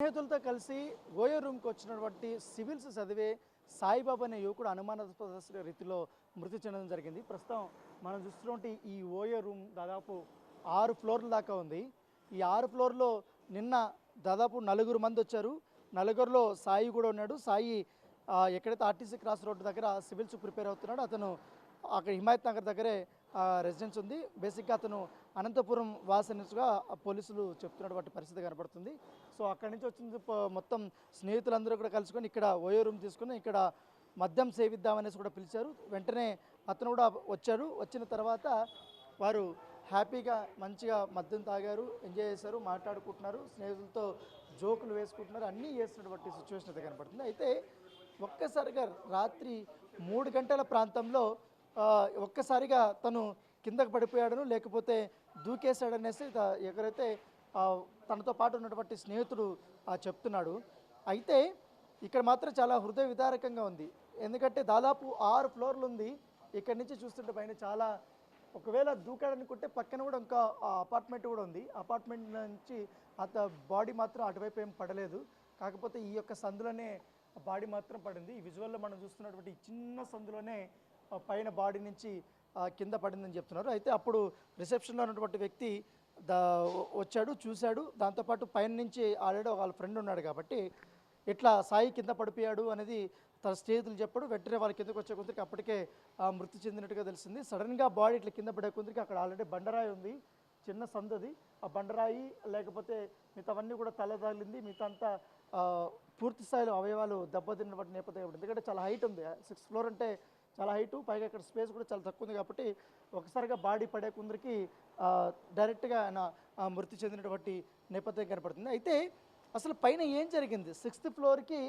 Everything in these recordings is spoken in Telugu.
స్నేహితులతో కలిసి ఓయో రూమ్కి వచ్చినటువంటి సివిల్స్ చదివే సాయిబాబా అనే యువకుడు అనుమానాస్పద రీతిలో మృతి చెందడం జరిగింది. ప్రస్తుతం మనం చూస్తున్నటువంటి ఈ ఓయో రూమ్ దాదాపు 6 ఫ్లోర్ల దాకా ఉంది. ఈ 6 ఫ్లోర్లో నిన్న దాదాపు 4 మంది వచ్చారు. నలుగురిలో సాయి కూడా ఉన్నాడు. సాయి ఎక్కడైతే ఆర్టీసీ క్రాస్ రోడ్డు దగ్గర సివిల్స్ ప్రిపేర్ అవుతున్నాడో అతను అక్కడ హిమాయత్ నగర్ దగ్గరే రెసిడెన్స్ ఉంది. బేసిక్గా అతను అనంతపురం వాసనగా పోలీసులు చెప్తున్నటువంటి పరిస్థితి కనబడుతుంది. సో అక్కడి నుంచి వచ్చింది మొత్తం స్నేహితులందరూ కూడా కలుసుకొని ఇక్కడ ఓయో రూమ్ తీసుకొని ఇక్కడ మద్యం సేవిద్దామనేసి కూడా పిలిచారు. వెంటనే అతను కూడా వచ్చాడు. వచ్చిన తర్వాత వారు హ్యాపీగా మంచిగా మద్యం తాగారు, ఎంజాయ్ చేశారు, మాట్లాడుకుంటున్నారు, స్నేహితులతో జోకులు వేసుకుంటున్నారు, అన్నీ చేస్తున్నటువంటి సిచ్యువేషన్ అయితే కనబడుతుంది. అయితే ఒక్కసారిగా రాత్రి 3 గంటల ప్రాంతంలో ఒక్కసారిగా తను కిందకు పడిపోయాడను లేకపోతే దూకేశాడనేసి ఎక్కడైతే తనతో పాటు ఉన్నటువంటి స్నేహితుడు చెప్తున్నాడు. అయితే ఇక్కడ మాత్రం చాలా హృదయ విదారకంగా ఉంది. ఎందుకంటే దాదాపు 6 ఫ్లోర్లు ఉంది. ఇక్కడి నుంచి చూస్తుంటే పైన చాలా ఒకవేళ దూకాడనుకుంటే పక్కన కూడా ఇంకా అపార్ట్మెంట్ కూడా ఉంది. అపార్ట్మెంట్ నుంచి బాడీ మాత్రం అటువైపు ఏం పడలేదు. కాకపోతే ఈ యొక్క సందులోనే బాడీ మాత్రం పడింది. ఈ విజువల్లో మనం చూస్తున్నటువంటి ఈ చిన్న సందులోనే పైన బాడీ నుంచి కింద పడిందని చెప్తున్నారు. అయితే అప్పుడు రిసెప్షన్లో ఉన్నటువంటి వ్యక్తి వచ్చాడు, చూశాడు. దాంతోపాటు పైన నుంచి ఆల్రెడీ వాళ్ళ ఫ్రెండ్ ఉన్నాడు కాబట్టి ఇట్లా సాయి కింద పడిపోయాడు అనేది తన స్నేహితులు చెప్పాడు. వెంటనే వాళ్ళ కిందకు వచ్చే కొందరికి అప్పటికే మృతి చెందినట్టుగా తెలిసింది. సడన్గా బాడీ ఇట్లా కింద పడే కొందరికి అక్కడ ఆల్రెడీ బండరాయి ఉంది, చిన్న సందది. ఆ బండరాయి లేకపోతే మిగతావన్నీ కూడా తల తగిలింది. మిగతా అంతా పూర్తి స్థాయిలో అవయవాలు దెబ్బతిన్నటువంటి నేపథ్యం. ఎందుకంటే చాలా హైట్ ఉంది, 6th ఫ్లోర్ అంటే చాలా హైటు, పైగా ఇక్కడ స్పేస్ కూడా చాలా తక్కువ ఉంది కాబట్టి ఒకసారిగా బాడీ పడే కొందరికి డైరెక్ట్గా ఆయన మృతి చెందినటువంటి నేపథ్యం కనపడుతుంది. అయితే అసలు పైన ఏం జరిగింది, 6th ఫ్లోర్కి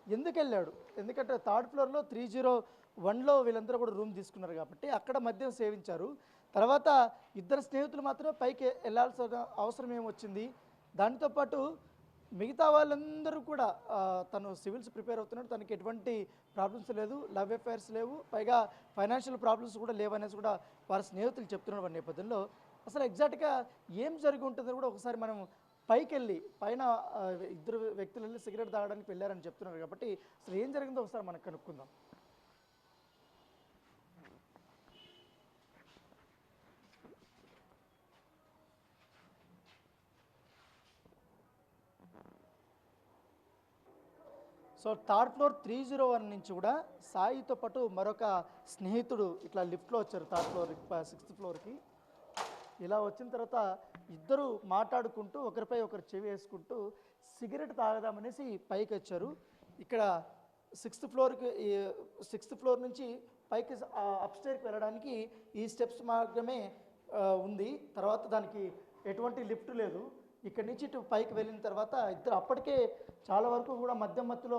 ఎందుకు వెళ్ళాడు? ఎందుకంటే 3rd ఫ్లోర్లో 301లో వీళ్ళందరూ కూడా రూమ్ తీసుకున్నారు కాబట్టి అక్కడ మద్యం సేవించారు. తర్వాత ఇద్దరు స్నేహితులు మాత్రమే పైకి వెళ్ళాల్సిన అవసరం ఏమొచ్చింది? దాంతోపాటు మిగతా వాళ్ళందరూ కూడా తను సివిల్స్ ప్రిపేర్ అవుతున్నాడు, తనకి ఎటువంటి ప్రాబ్లమ్స్ లేదు, లవ్ అఫైర్స్ లేవు, పైగా ఫైనాన్షియల్ ప్రాబ్లమ్స్ కూడా లేవనేసి కూడా వారి స్నేహితులు చెప్తున్న నేపథ్యంలో అసలు ఎగ్జాక్ట్గా ఏం జరిగి ఉంటుందని కూడా ఒకసారి మనం పైకి వెళ్ళి పైన ఇద్దరు వ్యక్తులు వెళ్ళి సిగరెట్ తాగడానికి వెళ్ళారని చెప్తున్నారు కాబట్టి అసలు ఏం జరిగిందో ఒకసారి మనకు కనుక్కుందాం. సో 3rd ఫ్లోర్ 301 నుంచి కూడా సాయితో పాటు మరొక స్నేహితుడు ఇట్లా లిఫ్ట్లో వచ్చారు 3rd ఫ్లోర్ 6th ఫ్లోర్కి. ఇలా వచ్చిన తర్వాత ఇద్దరు మాట్లాడుకుంటూ ఒకరిపై ఒకరు చెవి వేసుకుంటూ సిగరెట్ తాగదామనేసి పైకి వచ్చారు. ఇక్కడ 6th ఫ్లోర్ నుంచి పైకి అప్స్టైర్కి వెళ్ళడానికి ఈ స్టెప్స్ మార్గమే ఉంది. తర్వాత దానికి ఎటువంటి లిఫ్ట్ లేదు. ఇక్కడి నుంచి ఇటు పైకి వెళ్ళిన తర్వాత ఇద్దరు అప్పటికే చాలా వరకు కూడా మధ్యలో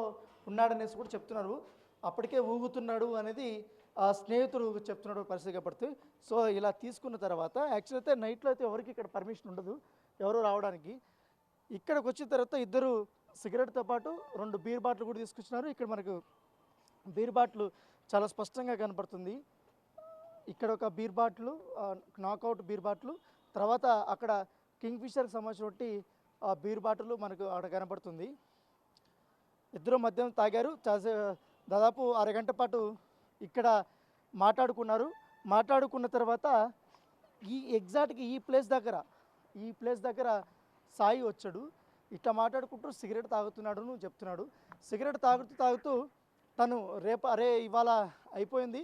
ఉన్నాడనేసి కూడా చెప్తున్నారు. అప్పటికే ఊగుతున్నాడు అనేది ఆ స్నేహితుడు చెప్తున్నాడు పరిస్థితిగా పడుతుంది. సో ఇలా తీసుకున్న తర్వాత యాక్చువల్ అయితే నైట్లో అయితే ఎవరికి ఇక్కడ పర్మిషన్ ఉండదు ఎవరు రావడానికి. ఇక్కడికి వచ్చిన తర్వాత ఇద్దరు సిగరెట్తో పాటు 2 బీర్ బాటిల్ కూడా తీసుకొచ్చినారు. ఇక్కడ మనకు బీర్ బాటిల్ చాలా స్పష్టంగా కనపడుతుంది. ఇక్కడ ఒక beer bottle, knockout beer bottle, తర్వాత అక్కడ కింగ్ ఫిషర్కి సంబంధించినటువంటి బీర్ బాటిల్ మనకు అక్కడ కనపడుతుంది. ఇద్దరు మద్యం తాగారు. దాదాపు అరగంట పాటు ఇక్కడ మాట్లాడుకున్నారు. మాట్లాడుకున్న తర్వాత ఎగ్జాక్ట్గా ఈ ప్లేస్ దగ్గర సాయి వచ్చాడు. ఇట్లా మాట్లాడుకుంటూ సిగరెట్ తాగుతున్నాడు చెప్తున్నాడు. సిగరెట్ తాగుతూ తను అరే ఇవాళ అయిపోయింది,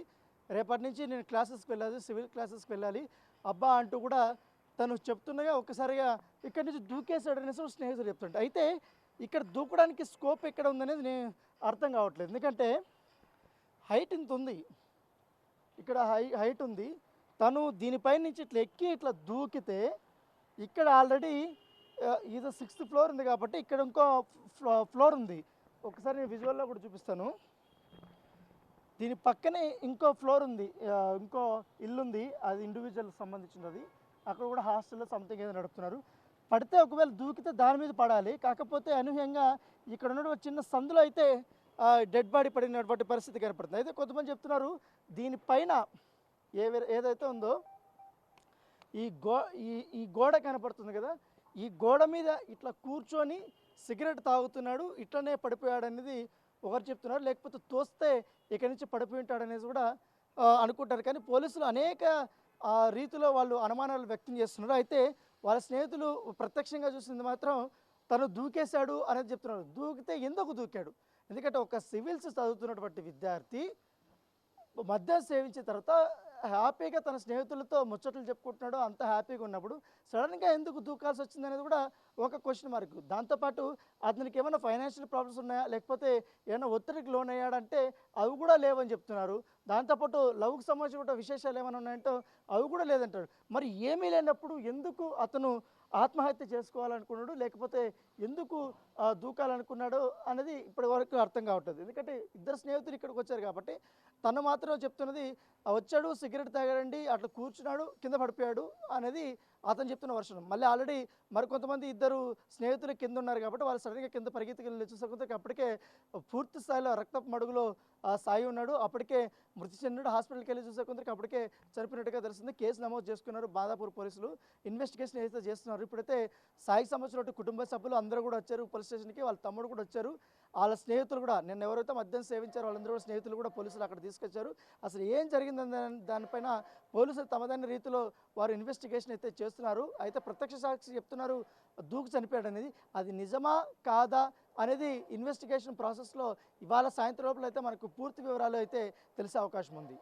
రేపటి నుంచి నేను క్లాసెస్కి వెళ్ళాలి, సివిల్ క్లాసెస్కి వెళ్ళాలి అబ్బా అంటూ కూడా తను చెప్తుండగా ఒక్కసారిగా ఇక్కడి నుంచి దూకేశాడనేసి స్నేహితులు చెప్తుంటే, అయితే ఇక్కడ దూకడానికి స్కోప్ ఎక్కడ ఉందనేది నేను అర్థం కావట్లేదు. ఎందుకంటే హైట్ ఇంత ఉంది, ఇక్కడ హైట్ ఉంది. తను దీనిపై నుంచి ఇట్లా ఎక్కి ఇట్లా దూకితే ఇక్కడ ఆల్రెడీ ఇది 6th ఫ్లోర్ ఉంది కాబట్టి ఇక్కడ ఇంకో ఫ్లోర్ ఉంది. ఒకసారి నేను విజువల్లో కూడా చూపిస్తాను. దీని పక్కనే ఇంకో ఫ్లోర్ ఉంది, ఇంకో ఇల్లు ఉంది, అది ఇండివిజువల్ సంబంధించినది. అక్కడ కూడా హాస్టల్లో సంథింగ్ ఏదో నడుపుతున్నారు. పడితే ఒకవేళ దూకితే దాని మీద పడాలి. కాకపోతే అనూహ్యంగా ఇక్కడ ఉన్న చిన్న సందులో అయితే డెడ్ బాడీ పడినటువంటి పరిస్థితి కనపడుతుంది. అయితే కొంతమంది చెప్తున్నారు దీనిపైన ఏదైతే ఉందో ఈ గోడ కనపడుతుంది కదా, ఈ గోడ మీద ఇట్లా కూర్చొని సిగరెట్ తాగుతున్నాడు ఇట్లనే పడిపోయాడనేది ఒకరు చెప్తున్నారు. లేకపోతే తోస్తే ఇక్కడి నుంచి పడిపోయి ఉంటాడనేది కూడా అనుకుంటారు. కానీ పోలీసులు అనేక రీతిలో వాళ్ళు అనుమానాలు వ్యక్తం చేస్తున్నారు. అయితే వాళ్ళ స్నేహితులు ప్రత్యక్షంగా చూసింది మాత్రం తను దూకేశాడు అనేది చెప్తున్నారు. దూకితే ఎందుకు దూకాడు? ఎందుకంటే ఒక సివిల్స్ చదువుతున్నటువంటి విద్యార్థి మద్యం సేవించిన తర్వాత హ్యాపీగా తన స్నేహితులతో ముచ్చట్లు చెప్పుకుంటున్నాడు. అంత హ్యాపీగా ఉన్నప్పుడు సడన్గా ఎందుకు దూకాల్సి వచ్చింది అనేది కూడా ఒక క్వశ్చన్ మార్క్. దాంతోపాటు అతనికి ఏమైనా ఫైనాన్షియల్ ప్రాబ్లమ్స్ ఉన్నాయా, లేకపోతే ఏమైనా ఒత్తిడికి లోన్ అయ్యాడంటే అవి కూడా లేవని చెప్తున్నారు. దాంతోపాటు లవ్కి సంబంధించిన విశేషాలు ఏమైనా ఉన్నాయంటే అవి కూడా లేదంటారు. మరి ఏమీ లేనప్పుడు ఎందుకు అతను ఆత్మహత్య చేసుకోవాలనుకున్నాడు, లేకపోతే ఎందుకు దూకాలనుకున్నాడు అనేది ఇప్పటి వరకు అర్థం కావట్లేదు. ఎందుకంటే ఇద్దరు స్నేహితులు ఇక్కడికి వచ్చారు కాబట్టి తను మాత్రం చెప్తున్నది వచ్చాడు, సిగరెట్ తాగాడండి, అట్లా కూర్చున్నాడు, కింద పడిపోయాడు అనేది అతను చెప్తున్న వర్షన్. మళ్ళీ ఆల్రెడీ మరికొంతమంది ఇద్దరు స్నేహితులు కింద ఉన్నారు కాబట్టి వాళ్ళు సడన్గా కింద పరిగెత్తుకెళ్ళి చూసుకుంటే అప్పటికే పూర్తి స్థాయిలో రక్తపు మడుగులో సాయి ఉన్నాడు. అప్పటికే మృతి చెందాడు. హాస్పిటల్కి వెళ్ళి చూసేకొందరికి అప్పటికే చనిపోయినట్టుగా తెలిసింది. కేసు నమోదు చేసుకున్నారు బాదాపూర్ పోలీసులు. ఇన్వెస్టిగేషన్ అయితే చేస్తున్నారు. ఇప్పుడైతే సాయికి సంబంధించిన కుటుంబ సభ్యులు అందరూ కూడా వచ్చారు పోలీస్ స్టేషన్కి. వాళ్ళ తమ్ముడు కూడా వచ్చారు. వాళ్ళ స్నేహితులు కూడా నిన్న ఎవరైతే మద్యం సేవించారో వాళ్ళందరూ కూడా స్నేహితులు కూడా పోలీసులు అక్కడ తీసుకొచ్చారు. అసలు ఏం జరిగిందని దానిపైన పోలీసులు తమదైన రీతిలో వారు ఇన్వెస్టిగేషన్ అయితే చేస్తున్నారు. అయితే ప్రత్యక్ష సాక్షి చెప్తున్నారు దూకు చనిపోయాడు అనేది. అది నిజమా కాదా అనేది ఇన్వెస్టిగేషన్ ప్రాసెస్లో ఇవాళ సాయంత్రం లోపల అయితే మనకు పూర్తి వివరాలు అయితే తెలిసే అవకాశం ఉంది.